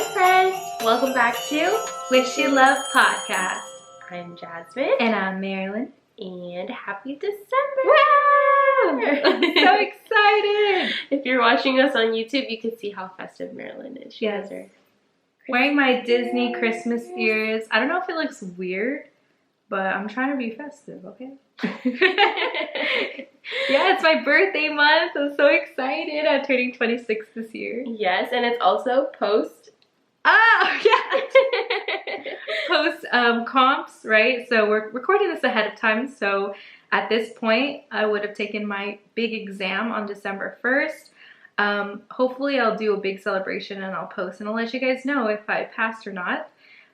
Hi friends, welcome back to Wish You Love Podcast. I'm Jasmine. And I'm Marilyn. And happy December! Wow! I'm so excited! If you're watching us on YouTube, you can see how festive Marilyn is. She Yes. has her Wearing my Disney Christmas ears. I don't know if it looks weird, but I'm trying to be festive, okay? Yeah, it's my birthday month. I'm so excited. I'm turning 26 this year. Yes, and it's also post. Oh, yeah! Post comps, right? So we're recording this ahead of time. So at this point, I would have taken my big exam on December 1st. Hopefully I'll do a big celebration and I'll post and I'll let you guys know if I passed or not.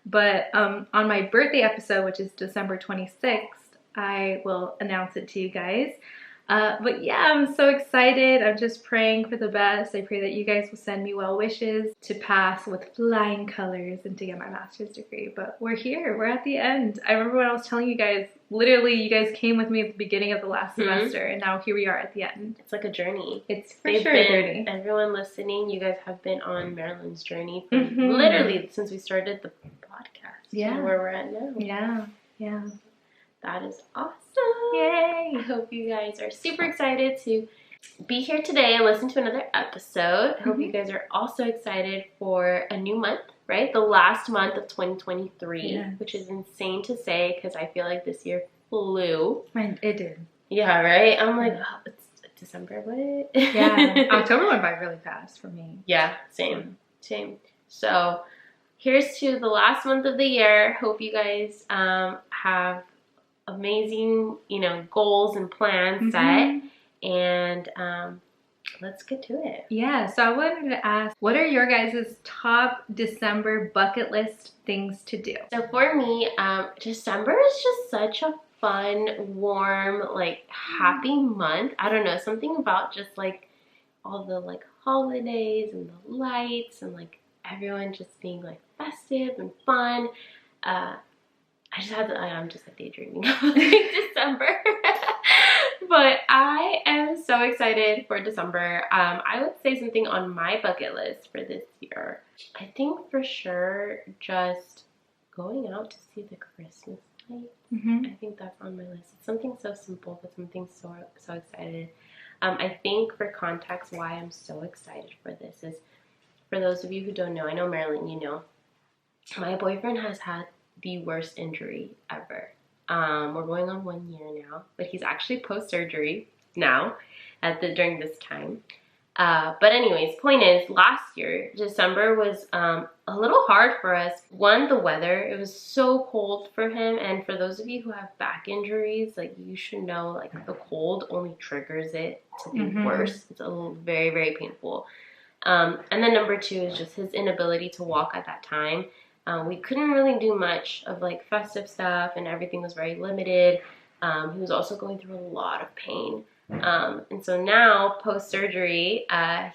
But on my birthday episode, which is December 26th, I will announce it to you guys. But yeah, I'm so excited. I'm just praying for the best. I pray that you guys will send me well wishes to pass with flying colors and to get my master's degree. But we're here. We're at the end. I remember when I was telling you guys, literally you guys came with me at the beginning of the last semester and now here we are at the end. It's like a journey. It's for sure a journey. Everyone listening, you guys have been on Marilyn's journey for literally since we started the podcast. Yeah. To where we're at now. Yeah. That is awesome. Yay. I hope you guys are super excited to be here today and listen to another episode. I hope you guys are also excited for a new month, right? The last month of 2023, Yes. which is insane to say because I feel like this year flew. It did. Yeah, right? I'm like, oh, it's December, what? Yeah. October went by really fast for me. Yeah, same. So here's to the last month of the year. Hope you guys have amazing, goals and plans set, and let's get to it. Yeah, so I wanted to ask, what are your guys' top December bucket list things to do? So for me, December is just such a fun, warm, happy month. I don't know, something about just all the holidays and the lights and everyone just being festive and fun. I'm just daydreaming of December. But I am so excited for December. I would say something on my bucket list for this year. I think for sure just going out to see the Christmas lights. I think that's on my list. It's something so simple, but something so excited. I think for context, why I'm so excited for this is, for those of you who don't know, I know Marilyn, you know, my boyfriend has had the worst injury ever. We're going on 1 year now, but he's actually post-surgery now during this time. But anyways, point is, last year, December was a little hard for us. One, the weather. It was so cold for him, and for those of you who have back injuries, you should know, the cold only triggers it to be worse. It's very, very painful. And then number two is just his inability to walk at that time. We couldn't really do much of festive stuff, and everything was very limited. He was also going through a lot of pain. And so now, post-surgery,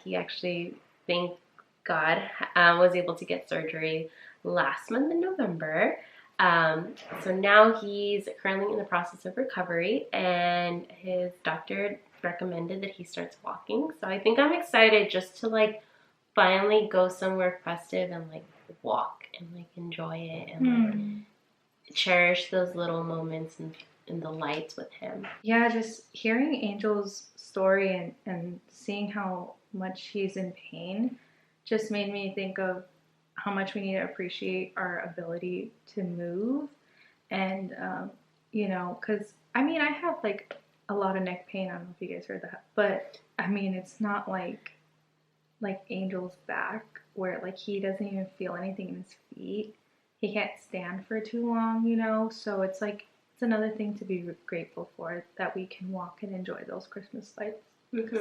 he actually, thank God, was able to get surgery last month in November. So now he's currently in the process of recovery, and his doctor recommended that he starts walking. So I think I'm excited just to finally go somewhere festive and walk and enjoy it and cherish those little moments and the lights with him. Yeah, just hearing Angel's story and seeing how much he's in pain just made me think of how much we need to appreciate our ability to move. And, because, I have a lot of neck pain. I don't know if you guys heard that. But, it's not like Angel's back where he doesn't even feel anything in his feet. He can't stand for too long, so it's it's another thing to be grateful for, that we can walk and enjoy those Christmas lights.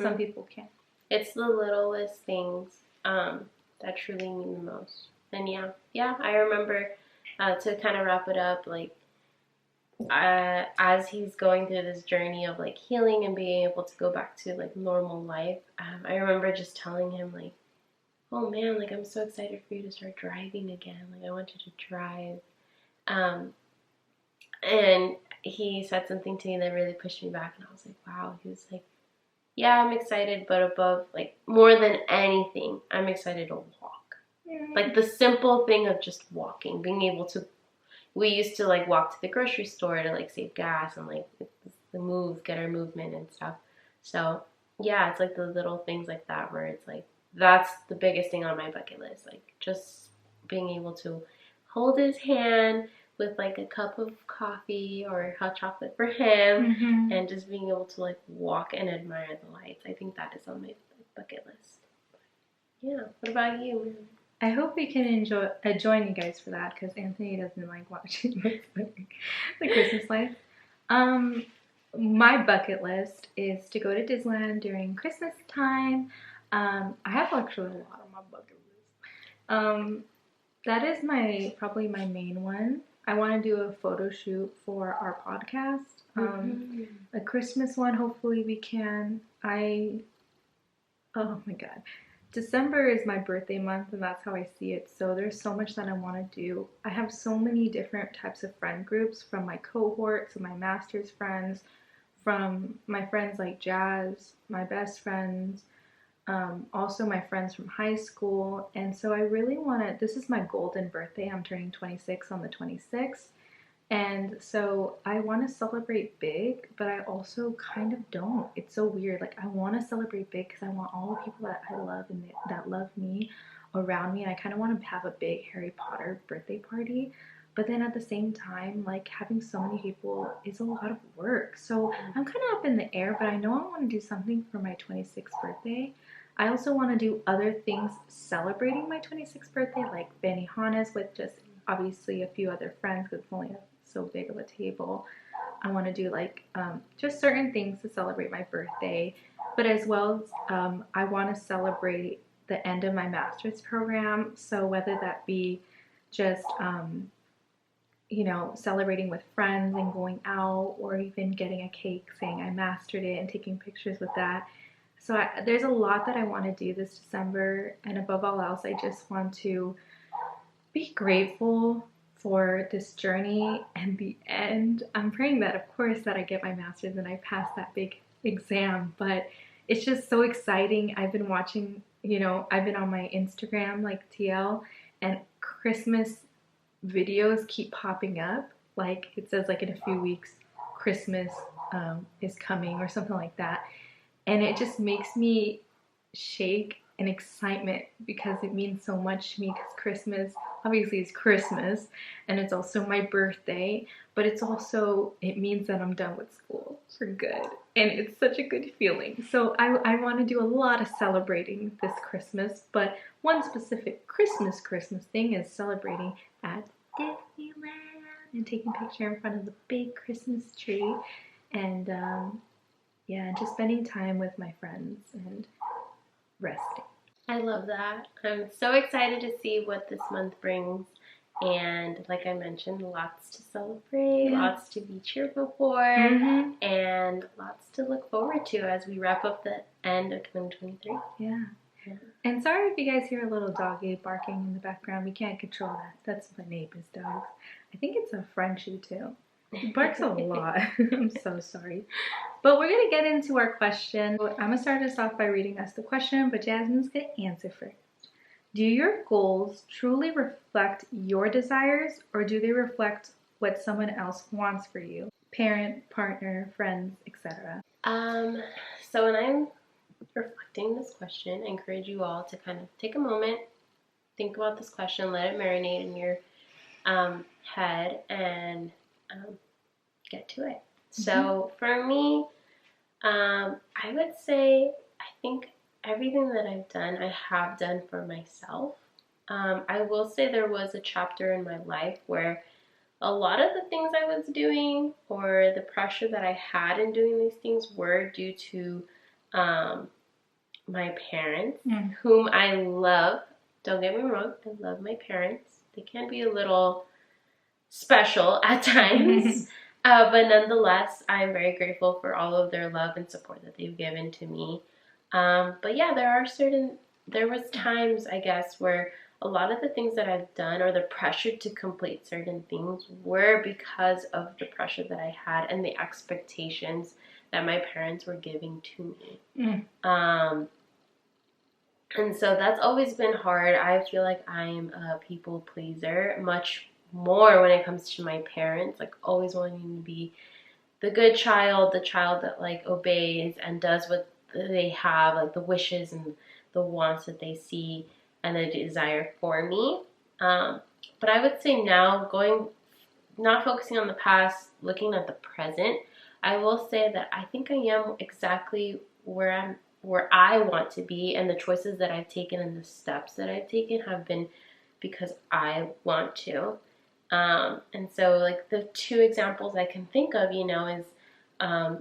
Some people can't. It's the littlest things that truly mean the most. And yeah, I remember to kind of wrap it up, as he's going through this journey of healing and being able to go back to normal life, I remember just telling him oh man, I'm so excited for you to start driving again. I want you to drive. And he said something to me that really pushed me back, and I was wow. He was yeah, I'm excited, but above, more than anything, I'm excited to walk. Like the simple thing of just walking, being able to, we used to like walk to the grocery store to like save gas and like get our movement and stuff. So yeah, it's like the little things like that where it's like, that's the biggest thing on my bucket list. Like just being able to hold his hand with like a cup of coffee or hot chocolate for him, and just being able to like walk and admire the lights. I think that is on my bucket list. Yeah. What about you? I hope we can join you guys for that, because Anthony doesn't like watching the Christmas lights. My bucket list is to go to Disneyland during Christmas time. I have actually a lot on my bucket list. That is probably my main one. I want to do a photo shoot for our podcast. A Christmas one, hopefully we can. Oh my God. December is my birthday month, and that's how I see it. So there's so much that I want to do. I have so many different types of friend groups, from my cohort to my master's friends, from my friends like Jazz, my best friends, also my friends from high school. And so I really want to, this is my golden birthday. I'm turning 26 on the 26th. And so I want to celebrate big, but I also kind of don't. It's so weird. Like, I want to celebrate big because I want all the people that I love and that love me around me. And I kind of want to have a big Harry Potter birthday party. But then at the same time, like, having so many people is a lot of work. So I'm kind of up in the air, but I know I want to do something for my 26th birthday. I also want to do other things celebrating my 26th birthday, like Benihana's with just obviously a few other friends, because it's only so big of a table. I want to do like just certain things to celebrate my birthday, but as well as I want to celebrate the end of my master's program. So whether that be just celebrating with friends and going out, or even getting a cake saying I mastered it and taking pictures with that. So there's a lot that I want to do this December, and above all else, I just want to be grateful for this journey and the end. I'm praying that, of course, that I get my master's and I pass that big exam, but it's just so exciting. I've been watching, I've been on my Instagram, like TL, and Christmas videos keep popping up. Like, it says like in a few weeks, Christmas is coming or something like that. And it just makes me shake in excitement because it means so much to me, because Christmas obviously is Christmas, and it's also my birthday, but it means that I'm done with school for good, and it's such a good feeling. So I want to do a lot of celebrating this Christmas, but one specific Christmas thing is celebrating at Disneyland and taking a picture in front of the big Christmas tree, and just spending time with my friends and resting. I love that. I'm so excited to see what this month brings. And like I mentioned, lots to celebrate, lots to be cheerful for, and lots to look forward to as we wrap up the end of 2023. Yeah. And sorry if you guys hear a little doggy barking in the background. We can't control that. That's my neighbor's dog. I think it's a Frenchie too. He barks a lot. I'm so sorry. But we're going to get into our question. I'm going to start us off by reading us the question, but Jasmine's going to answer first. Do your goals truly reflect your desires, or do they reflect what someone else wants for you? Parent, partner, friends, etc. So when I'm reflecting this question, I encourage you all to kind of take a moment, think about this question, let it marinate in your head, and get to it. So for me, I would say I think everything that I've done, I have done for myself. I will say there was a chapter in my life where a lot of the things I was doing, or the pressure that I had in doing these things, were due to my parents, whom I love. Don't get me wrong, I love my parents. They can be a little special at times. But nonetheless, I'm very grateful for all of their love and support that they've given to me. But yeah, there was times, I guess, where a lot of the things that I've done, or the pressure to complete certain things, were because of the pressure that I had and the expectations that my parents were giving to me. And so that's always been hard. I feel like I'm a people pleaser much more when it comes to my parents, like always wanting to be the good child, the child that like obeys and does what they have, like the wishes and the wants that they see and the desire for me. Um, but I would say now, not focusing on the past, looking at the present, I will say that I think I am exactly where I want to be, and the choices that I've taken and the steps that I've taken have been because I want to. And so, like, the two examples I can think of, is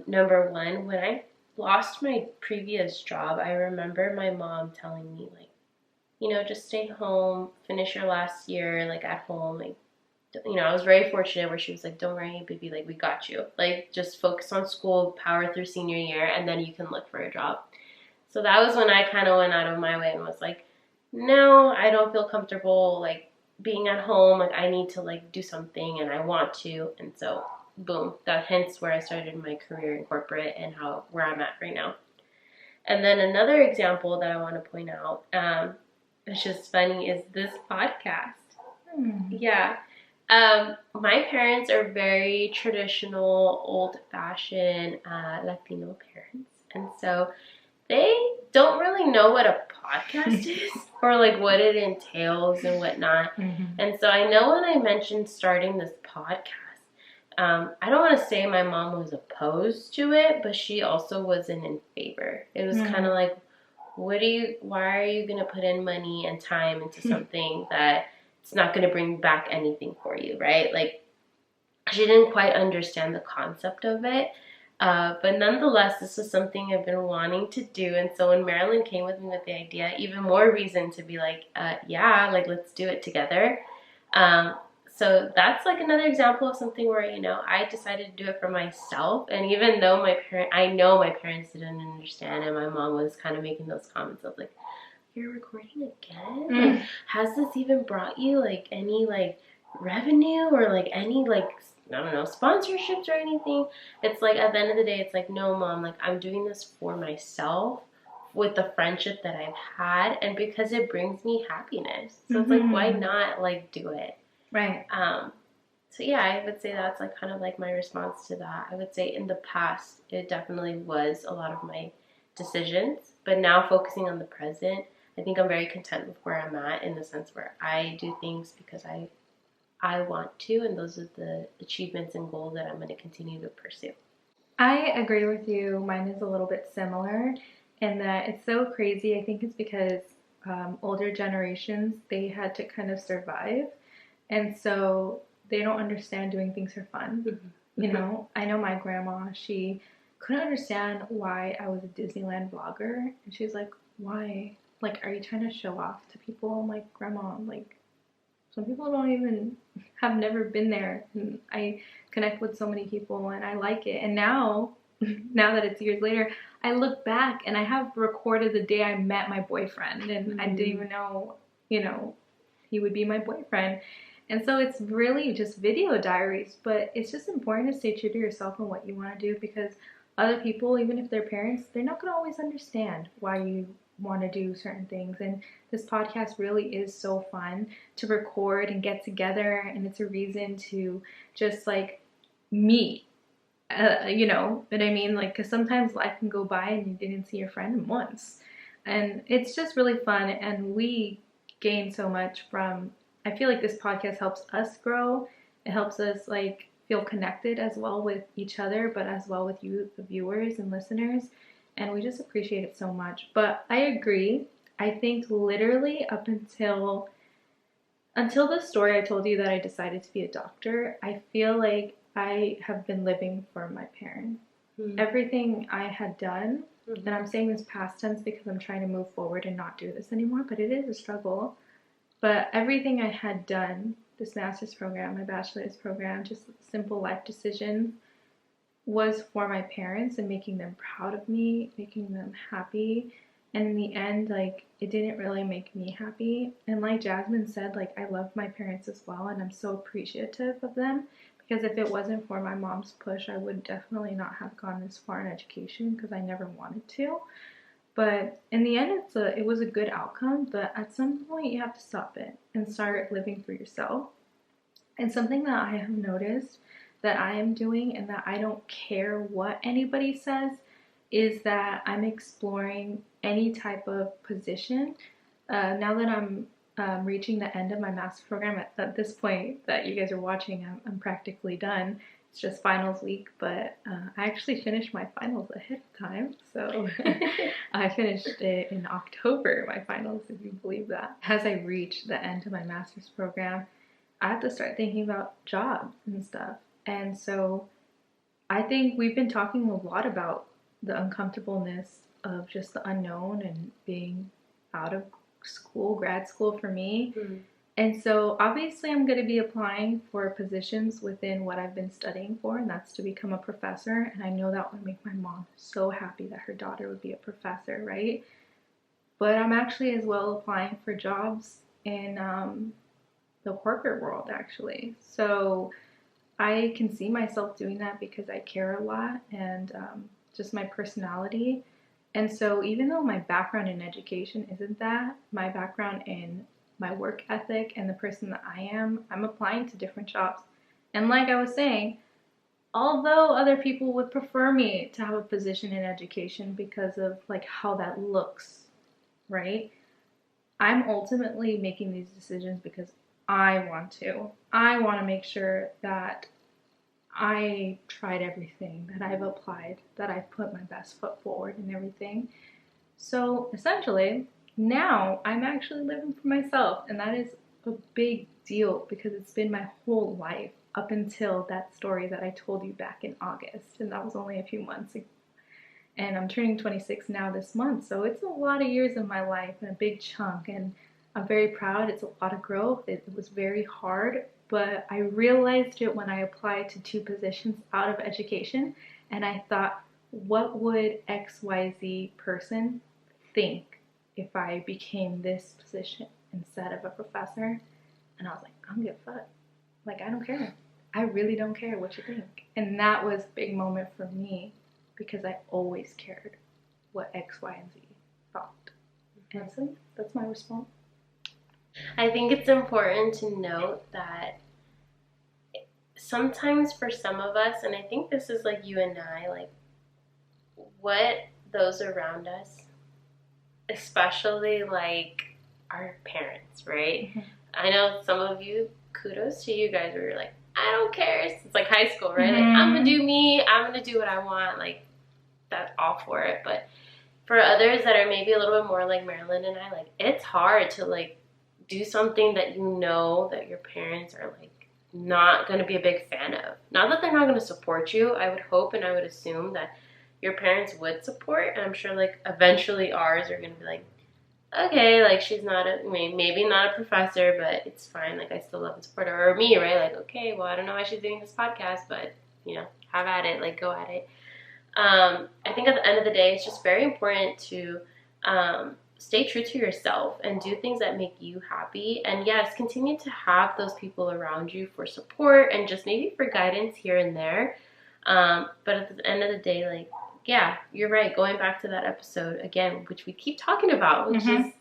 number one, when I lost my previous job, I remember my mom telling me, like, just stay home, finish your last year, like, at home. Like, I was very fortunate where she was like, don't worry, baby, like, we got you. Like, just focus on school, power through senior year, and then you can look for a job. So that was when I kind of went out of my way and was like, no, I don't feel comfortable, like, being at home. Like, I need to, like, do something, and I want to. And so, boom, that hence where I started my career in corporate and where I'm at right now. And then another example that I want to point out, it's just funny, is this podcast. Yeah. My parents are very traditional, old-fashioned Latino parents. And so they don't really know what a podcast is or like what it entails and whatnot. Mm-hmm. And so I know when I mentioned starting this podcast, I don't want to say my mom was opposed to it, but she also wasn't in favor. It was kind of like, why are you going to put in money and time into something that it's not going to bring back anything for you, right? Like, she didn't quite understand the concept of it. But nonetheless, this was something I've been wanting to do. And so when Marilyn came with me with the idea, even more reason to be like, yeah, like, let's do it together. So that's like another example of something where, I decided to do it for myself. And even though I know my parents didn't understand, and my mom was kind of making those comments of like, you're recording again? Like, has this even brought you like any like revenue or like any like, I don't know, sponsorships or anything? It's like, at the end of the day, it's like, no, Mom, like, I'm doing this for myself with the friendship that I've had and because it brings me happiness. So it's like, why not like do it? Right. So yeah, I would say that's like kind of like my response to that. I would say in the past, it definitely was a lot of my decisions, but now focusing on the present, I think I'm very content with where I'm at in the sense where I do things because I want to, and those are the achievements and goals that I'm going to continue to pursue. I agree with you. Mine is a little bit similar in that it's so crazy. I think it's because older generations, they had to kind of survive. And so they don't understand doing things for fun. Mm-hmm. I know my grandma, she couldn't understand why I was a Disneyland vlogger. And she's like, why? Like, are you trying to show off to people? I'm like, Grandma, like, some people have never been there. And I connect with so many people and I like it. And now that it's years later, I look back and I have recorded the day I met my boyfriend. And I didn't even know, he would be my boyfriend. And so it's really just video diaries, but it's just important to stay true to yourself and what you want to do because other people, even if they're parents, they're not going to always understand why you want to do certain things. And this podcast really is so fun to record and get together, and it's a reason to just like meet, you know what I mean? Like, because sometimes life can go by and you didn't see your friend once. And it's just really fun, and we gain so much from, I feel like this podcast helps us grow. It helps us like feel connected as well with each other, but as well with you, the viewers and listeners. And we just appreciate it so much. But I agree. I think literally up until the story I told you that I decided to be a doctor, I feel like I have been living for my parents. Everything I had done, and I'm saying this past tense because I'm trying to move forward and not do this anymore, but it is a struggle. But everything I had done, this master's program, my bachelor's program, just simple life decisions, was for my parents and making them proud of me, making them happy. And in the end, like, it didn't really make me happy. And like Jazmine said, like, I love my parents as well, and I'm so appreciative of them. Because if it wasn't for my mom's push, I would definitely not have gone this far in education because I never wanted to. But in the end, it was a good outcome. But at some point, you have to stop it and start living for yourself. And something that I have noticed that I am doing and that I don't care what anybody says is that I'm exploring any type of position. Now that I'm reaching the end of my master's program, at this point that you guys are watching, I'm practically done. It's just finals week, but I actually finished my finals ahead of time. So I finished it in October, my finals, if you believe that. As I reach the end of my master's program, I have to start thinking about jobs and stuff. And so I think we've been talking a lot about the uncomfortableness of just the unknown and being out of school, grad school for me. Mm-hmm. And so obviously I'm going to be applying for positions within what I've been studying for, and that's to become a professor. And I know that would make my mom so happy that her daughter would be a professor, right? But I'm actually as well applying for jobs in the corporate world, actually. So I can see myself doing that because I care a lot and just my personality. And so even though my background in education isn't that, my background in my work ethic and the person that I am, I'm applying to different jobs. And like I was saying, although other people would prefer me to have a position in education because of like how that looks, right? I'm ultimately making these decisions because I want to. I want to make sure that I tried everything, that I've applied, that I've put my best foot forward and everything. So essentially, now I'm actually living for myself, and that is a big deal because it's been my whole life up until that story that I told you back in August, and that was only a few months ago. And I'm turning 26 now this month, so it's a lot of years of my life and a big chunk, and I'm very proud. It's a lot of growth. It was very hard, but I realized it when I applied to 2 positions out of education, and I thought, what would XYZ person think if I became this position instead of a professor? And I was like, I don't give a fuck. Like, I don't care. I really don't care what you think. And that was a big moment for me because I always cared what X, Y, and Z thought. And so that's my response. I think it's important to note that sometimes for some of us, and I think this is like you and I, like what those around us, especially like our parents, right? Mm-hmm. I know some of you, kudos to you guys, where you're like, I don't care. It's like high school, right? Mm-hmm. Like, I'm gonna do me. I'm gonna do what I want. Like, that's all for it. But for others that are maybe a little bit more like Marilyn and I, like, it's hard to like do something that you know that your parents are like not going to be a big fan of. Not that they're not going to support you. I would hope and I would assume that your parents would support, and I'm sure like eventually ours are going to be like, okay, like she's not maybe not a professor, but it's fine. Like I still love and support her. Or me, right? Like, okay, well, I don't know why she's doing this podcast, but you know, have at it. Like, go at it. I think at the end of the day, it's just very important to stay true to yourself and do things that make you happy. And yes, continue to have those people around you for support and just maybe for guidance here and there. But at the end of the day, like, yeah, you're right. Going back to that episode again, which we keep talking about, which is,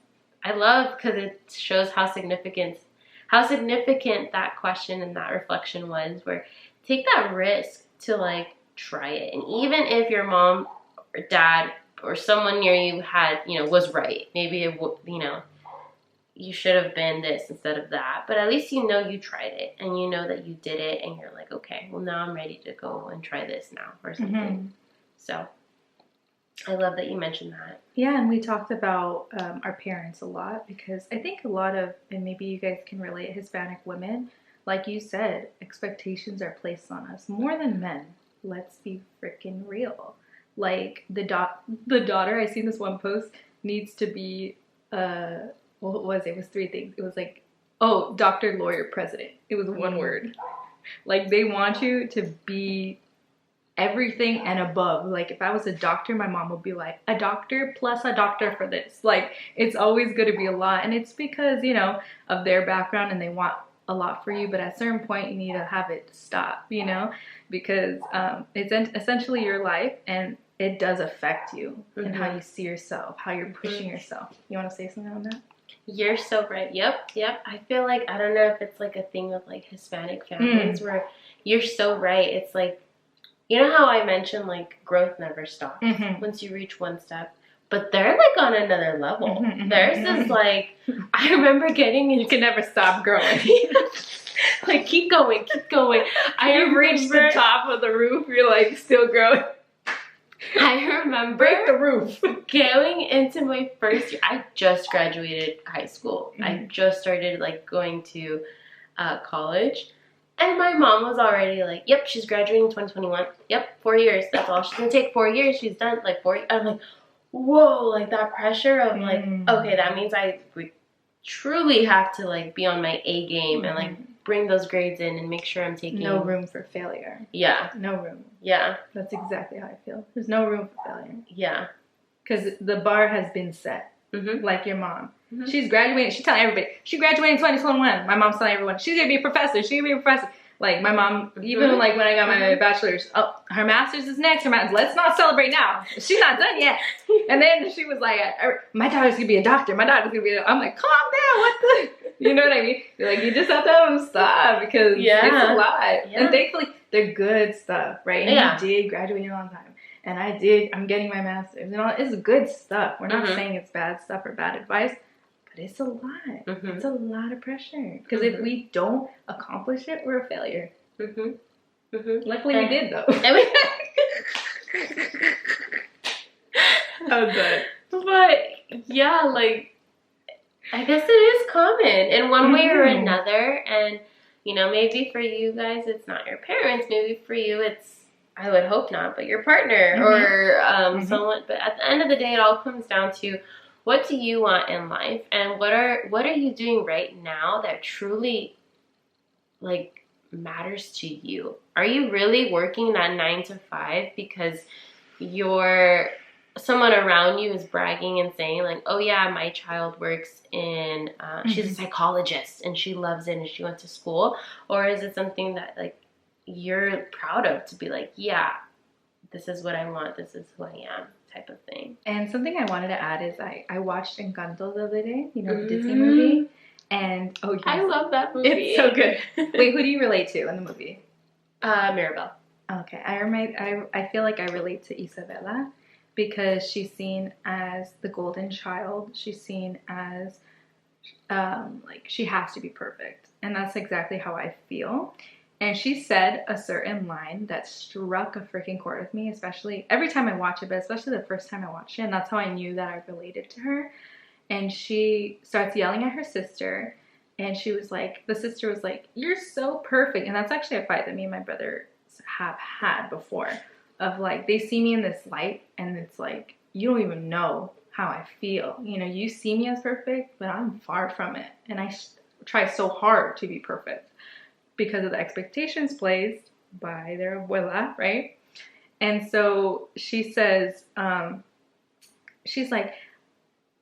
I love because it shows how significant that question and that reflection was, where take that risk to like try it. And even if your mom or dad or someone near you had, was right, maybe it you should have been this instead of that, but at least you tried it and you know that you did it and you're like, okay, well now I'm ready to go and try this now or something. Mm-hmm. So I love that you mentioned that. Yeah, and we talked about our parents a lot because I think a lot of, and maybe you guys can relate, Hispanic women, like you said, expectations are placed on us more than men. Let's be freaking real. Like the daughter, I seen this one post, needs to be what was it? It was 3 things. It was like, doctor, lawyer, president. It was one word. Like they want you to be everything and above. Like if I was a doctor, my mom would be like, a doctor plus a doctor for this. Like it's always going to be a lot, and it's because of their background and they want a lot for you, but at a certain point you need to have it stop, because it's essentially your life, and it does affect you and how you see yourself, how you're pushing yourself. You want to say something on that? You're so right. Yep. I feel like, I don't know if it's like a thing with like Hispanic families where you're so right. It's like, you know how I mentioned like growth never stops once you reach one step, but they're like on another level. Theirs is like, I remember getting into, You can never stop growing. like keep going. You've reached the top of the roof, you're like still growing. I remember Break the roof. going into my first year. I just graduated high school. I just started like going to college. And my mom was already like, yep, she's graduating in 2021. Yep, 4 years. That's all she's going to take. 4 years. She's done. Like 4 years. I'm like, whoa, like that pressure of like, okay, that means I would truly have to like be on my A game and like bring those grades in and make sure I'm taking. No room for failure. Yeah. No room. Yeah. That's exactly how I feel. There's no room for failure. Yeah. Because the bar has been set. Like your mom. She's graduating. She's telling everybody. She graduated in 2021. My mom's telling everyone. She's going to be a professor. She's going to be a professor. Like my mom, even like when I got my bachelor's, oh, her master's is next. Let's not celebrate now. She's not done yet. And then she was like, my daughter's going to be a doctor. My daughter's going to be I'm like, calm down. What the? You know what I mean? You're like, you just have to have them stop because it's a lot. Yeah. And thankfully, they're good stuff, right? And you did graduate on time. And I'm getting my master's. And all, it's good stuff. We're not saying it's bad stuff or bad advice, but it's a lot. It's a lot of pressure. Because if we don't accomplish it, we're a failure. Luckily, we did, though. Oh, good. But, yeah, like, I guess it is common in one way or another. And, you know, maybe for you guys, it's not your parents. Maybe for you, it's, I would hope not, but your partner or someone. But at the end of the day, it all comes down to, what do you want in life? And what are you doing right now that truly, like, matters to you? Are you really working that 9 to 5 because someone around you is bragging and saying like, oh yeah, my child works in, she's a psychologist and she loves it and she went to school? Or is it something that like you're proud of to be like, yeah, this is what I want, this is who I am, type of thing? And something I wanted to add is I watched Encanto the other day, you know, the Disney movie. And I love that movie. It's so good. Wait, who do you relate to in the movie? Mirabel. Okay, I feel like I relate to Isabella because she's seen as the golden child. She's seen as like she has to be perfect, and that's exactly how I feel. And she said a certain line that struck a freaking chord with me, especially every time I watch it, but especially the first time I watched it, and that's how I knew that I related to her. And she starts yelling at her sister, and the sister was like, you're so perfect. And that's actually a fight that me and my brother have had before, of like, they see me in this light, and it's like, you don't even know how I feel. You know, you see me as perfect, but I'm far from it. And I try so hard to be perfect because of the expectations placed by their abuela, right? And so she says, she's like,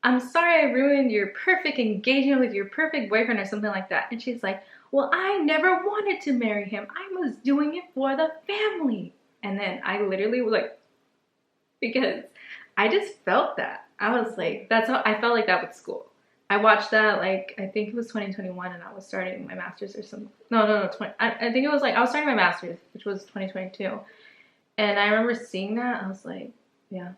I'm sorry I ruined your perfect engagement with your perfect boyfriend or something like that. And she's like, well, I never wanted to marry him. I was doing it for the family. And then I literally was like, because I just felt that. I was like, that's how I felt like that with school. I watched that, like, I think it was 2021, and I was starting my master's or something. No, I think it was like, I was starting my master's, which was 2022. And I remember seeing that, I was like, yeah,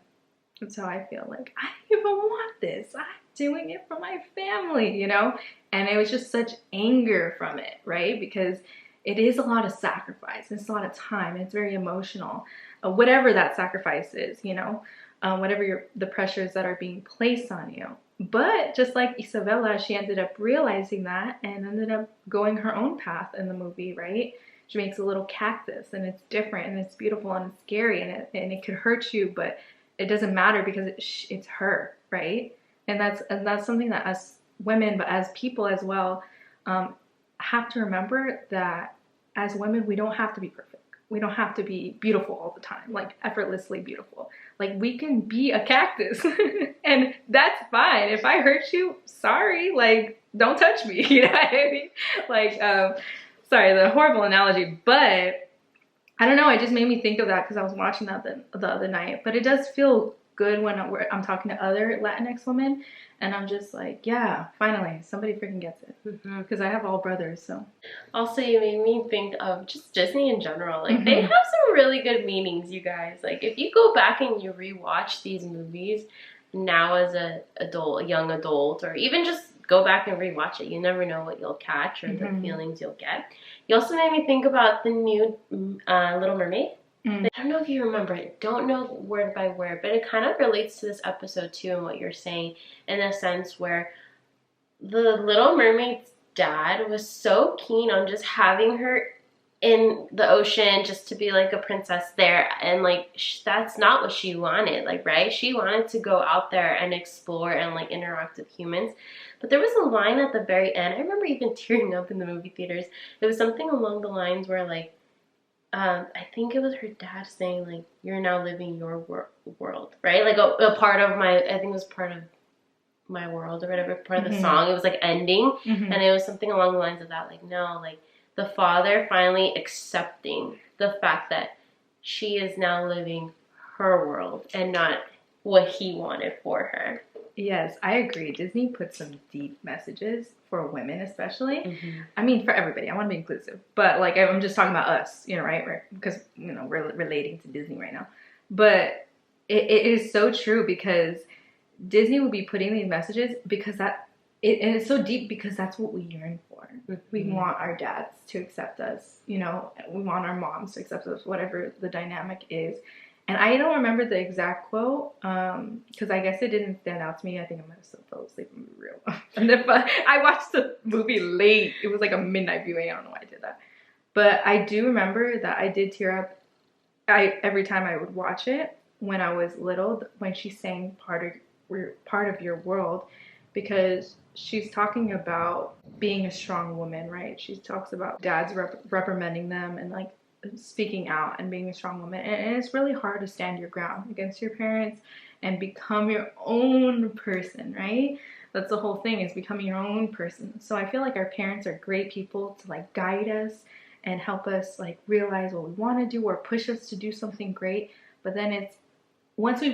that's how I feel. Like, I don't even want this. I'm doing it for my family, you know? And it was just such anger from it, right? Because it is a lot of sacrifice. It's a lot of time. It's very emotional. Whatever that sacrifice is, you know? Whatever the pressures that are being placed on you. But just like Isabella, she ended up realizing that and ended up going her own path in the movie, right? She makes a little cactus, and it's different, and it's beautiful, and it's scary, and it could hurt you, but it doesn't matter because it's her, right? And that's something that as women, but as people as well, have to remember that as women, we don't have to be perfect. We don't have to be beautiful all the time, like effortlessly beautiful. Like, we can be a cactus and that's fine. If I hurt you, sorry, like, don't touch me, you know what I mean? Like, sorry, the horrible analogy, but I don't know. It just made me think of that because I was watching that the other night. But it does feel good when I'm talking to other Latinx women, and I'm just like, yeah, finally, somebody freaking gets it. Because I have all brothers, so. Also, you made me think of just Disney in general. Like, they have some really good meanings, you guys. Like, if you go back and you rewatch these movies now as a young adult, or even just go back and rewatch it, you never know what you'll catch or the feelings you'll get. You also made me think about the new Little Mermaid. I don't know if you remember it. Don't know word by word, but it kind of relates to this episode too and what you're saying, in a sense where the Little Mermaid's dad was so keen on just having her in the ocean just to be like a princess there, and like that's not what she wanted, like, right? She wanted to go out there and explore and like interact with humans. But there was a line at the very end, I remember even tearing up in the movie theaters. It was something along the lines where like I think it was her dad saying like, you're now living your world, right? Like a part of my, I think it was part of my world or whatever, part of the song. It was like ending, and it was something along the lines of that, like, no, like the father finally accepting the fact that she is now living her world and not what he wanted for her. Yes, I agree. Disney puts some deep messages for women, especially. I mean, for everybody. I want to be inclusive, but like I'm just talking about us, you know, right? Because you know we're relating to Disney right now, but it is so true because Disney will be putting these messages because and it's so deep because that's what we yearn for. We want our dads to accept us, you know, we want our moms to accept us, whatever the dynamic is. And I don't remember the exact quote because I guess it didn't stand out to me. I think I might have still fell asleep and be real. And then, but I watched the movie late. It was like a midnight viewing. I don't know why I did that. But I do remember that I did tear up every time I would watch it when I was little, when she sang part of your world, because she's talking about being a strong woman, right? She talks about dads reprimanding them and like speaking out and being a strong woman, and it's really hard to stand your ground against your parents and become your own person, right? That's the whole thing, is becoming your own person. So I feel like our parents are great people to like guide us and help us like realize what we want to do or push us to do something great. But then it's once we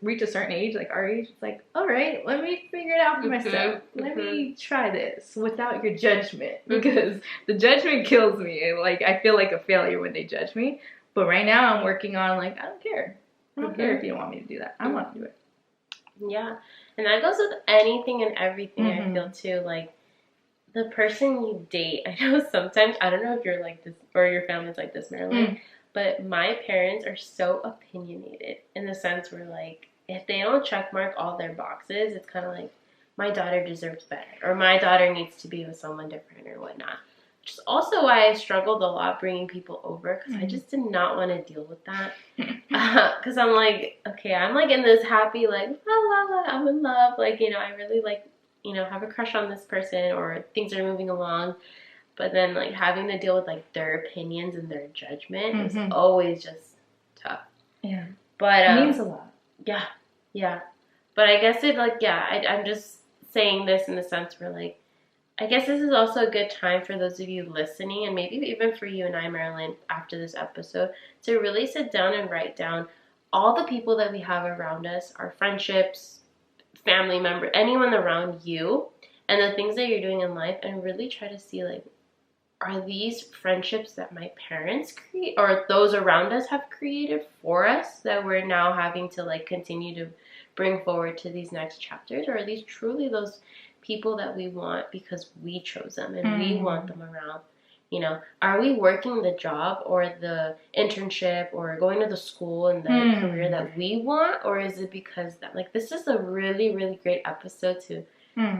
reach a certain age, like our age, it's like, all right, let me figure it out for myself. Let me try this without your judgment, because the judgment kills me. Like, I feel like a failure when they judge me. But right now I'm working on like, I don't care. I don't care if you don't want me to do that. I want to do it. Yeah. And that goes with anything and everything, I feel too. Like, the person you date, I know sometimes, I don't know if you're like this or your family's like this, Marilyn, but my parents are so opinionated in the sense where, like, if they don't check mark all their boxes, it's kind of like, my daughter deserves better, or my daughter needs to be with someone different or whatnot. Which is also why I struggled a lot bringing people over, because I just did not want to deal with that. Because I'm like, okay, I'm like in this happy, like, la la la, I'm in love. Like, you know, I really like, you know, have a crush on this person, or things are moving along. But then, like, having to deal with, like, their opinions and their judgment is always just tough. Yeah. But, it means a lot. Yeah. Yeah. But I guess it, like, yeah, I'm just saying this in the sense where, like, I guess this is also a good time for those of you listening, and maybe even for you and I, Marilyn, after this episode, to really sit down and write down all the people that we have around us, our friendships, family members, anyone around you, and the things that you're doing in life, and really try to see, like, are these friendships that my parents create or those around us have created for us that we're now having to, like, continue to bring forward to these next chapters? Or are these truly those people that we want because we chose them and we want them around? You know, are we working the job or the internship or going to the school and the career that we want? Or is it because that, like, this is a really, really great episode to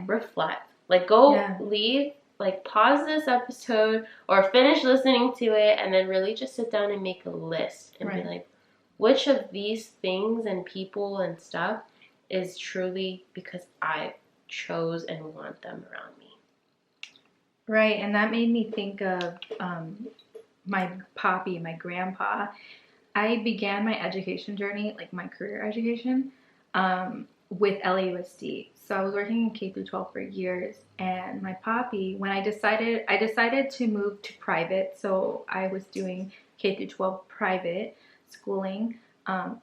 reflect. Like, go leave, like, pause this episode or finish listening to it, and then really just sit down and make a list and be like, which of these things and people and stuff is truly because I chose and want them around me. Right, and that made me think of my poppy, my grandpa. I began my education journey, like my career education, with LAUSD. So I was working in K through 12 for years, and my poppy, when I decided to move to private, so I was doing K through 12 private schooling.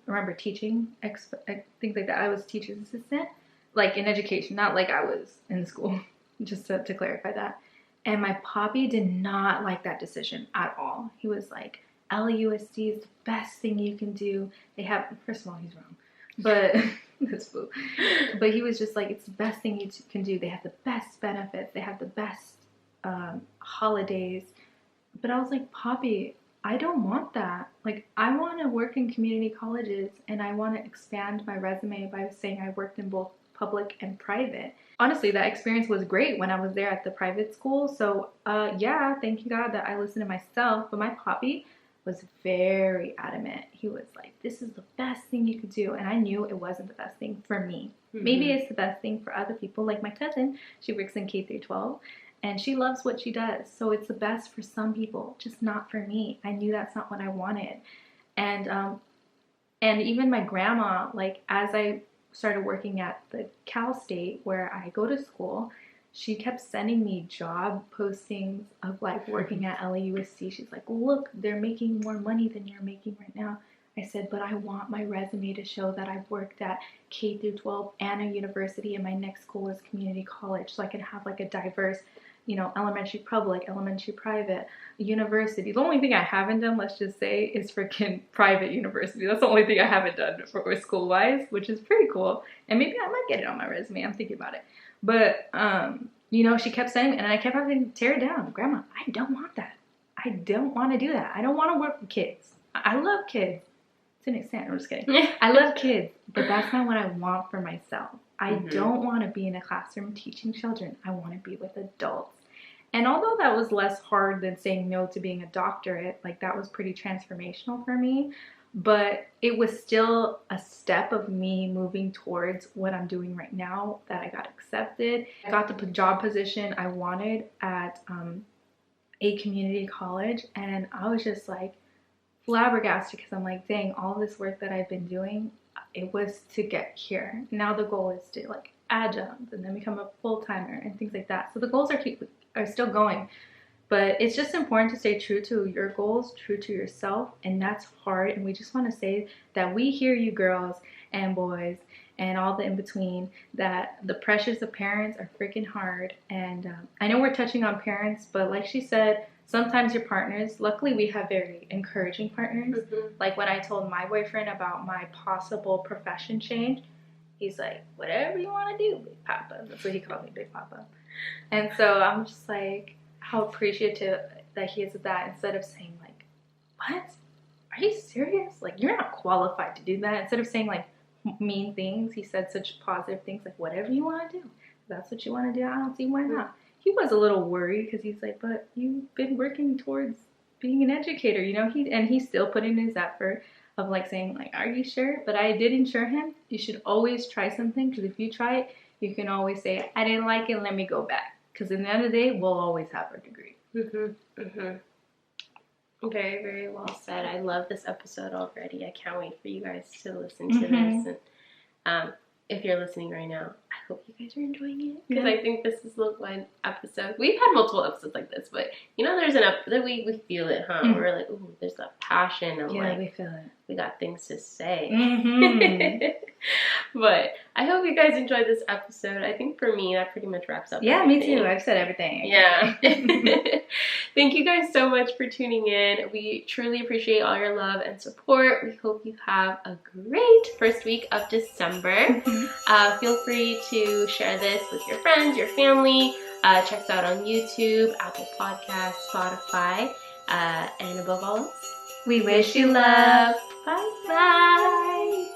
Remember teaching, things like that. I was teacher's assistant, like in education, not like I was in school, just to clarify that. And my poppy did not like that decision at all. He was like, LAUSD is the best thing you can do. They have, first of all, he's wrong, but this fool. But he was just like, it's the best thing you can do. They have the best benefits. They have the best holidays. But I was like, Poppy, I don't want that. Like, I want to work in community colleges, and I want to expand my resume by saying I worked in both public and private. Honestly, that experience was great when I was there at the private school. So yeah, thank you God that I listened to myself. But my poppy was very adamant. He was like, this is the best thing you could do. And I knew it wasn't the best thing for me. Mm-hmm. Maybe it's the best thing for other people. Like my cousin, she works in K through 12 and she loves what she does. So it's the best for some people, just not for me. I knew that's not what I wanted. And even my grandma, like as I started working at the Cal State where I go to school, she kept sending me job postings of like working at LAUSD. She's like, look, they're making more money than you're making right now. I said, but I want my resume to show that I've worked at K through 12 and a university, and my next school is community college, so I can have like a diverse, elementary public, elementary private, university. The only thing I haven't done, let's just say, is freaking private university. That's the only thing I haven't done for school-wise, which is pretty cool. And maybe I might get it on my resume. I'm thinking about it. But, she kept saying, and I kept having to tear it down. Grandma, I don't want that. I don't want to do that. I don't want to work with kids. I love kids to an extent. I'm just kidding. I love kids, but that's not what I want for myself. I don't want to be in a classroom teaching children. I want to be with adults. And although that was less hard than saying no to being a doctorate, like that was pretty transformational for me, but it was still a step of me moving towards what I'm doing right now, that I got accepted. I got the job position I wanted at a community college, and I was just like flabbergasted because I'm like, dang, all this work that I've been doing, it was to get here. Now the goal is to like adjunct and then become a full-timer and things like that. So the goals are still going, but it's just important to stay true to your goals, true to yourself, and that's hard. And we just want to say that we hear you girls and boys and all the in-between, that the pressures of parents are freaking hard. And I know we're touching on parents, but like she said, sometimes your partners, luckily we have very encouraging partners. Like when I told my boyfriend about my possible profession change, he's like, whatever you want to do, Big Papa. That's what he called me, Big Papa. And so I'm just like, how appreciative that he is of that, instead of saying like, what? Are you serious? Like, you're not qualified to do that. Instead of saying like mean things, he said such positive things like, whatever you want to do. If that's what you want to do, I don't see why not. He was a little worried because he's like, but you've been working towards being an educator, he's still putting in his effort of like saying like, are you sure? But I did ensure him, you should always try something, because if you try it, you can always say, I didn't like it, let me go back. Because at the end of the day, we'll always have our degree. Very, very well said. I love this episode already. I can't wait for you guys to listen to this. And if you're listening right now, I hope you guys are enjoying it, because I think this is the one episode. We've had multiple episodes like this, but there's an episode we feel it, huh? We're like, ooh, there's that passion. And we feel it. We got things to say. But I hope you guys enjoyed this episode. I think for me, that pretty much wraps up. Yeah, everything. Me too. I've said everything. Yeah. Thank you guys so much for tuning in. We truly appreciate all your love and support. We hope you have a great first week of December. Feel free to share this with your friends, your family. Check us out on YouTube, Apple Podcasts, Spotify, and above all else, we wish you love. Bye. Bye.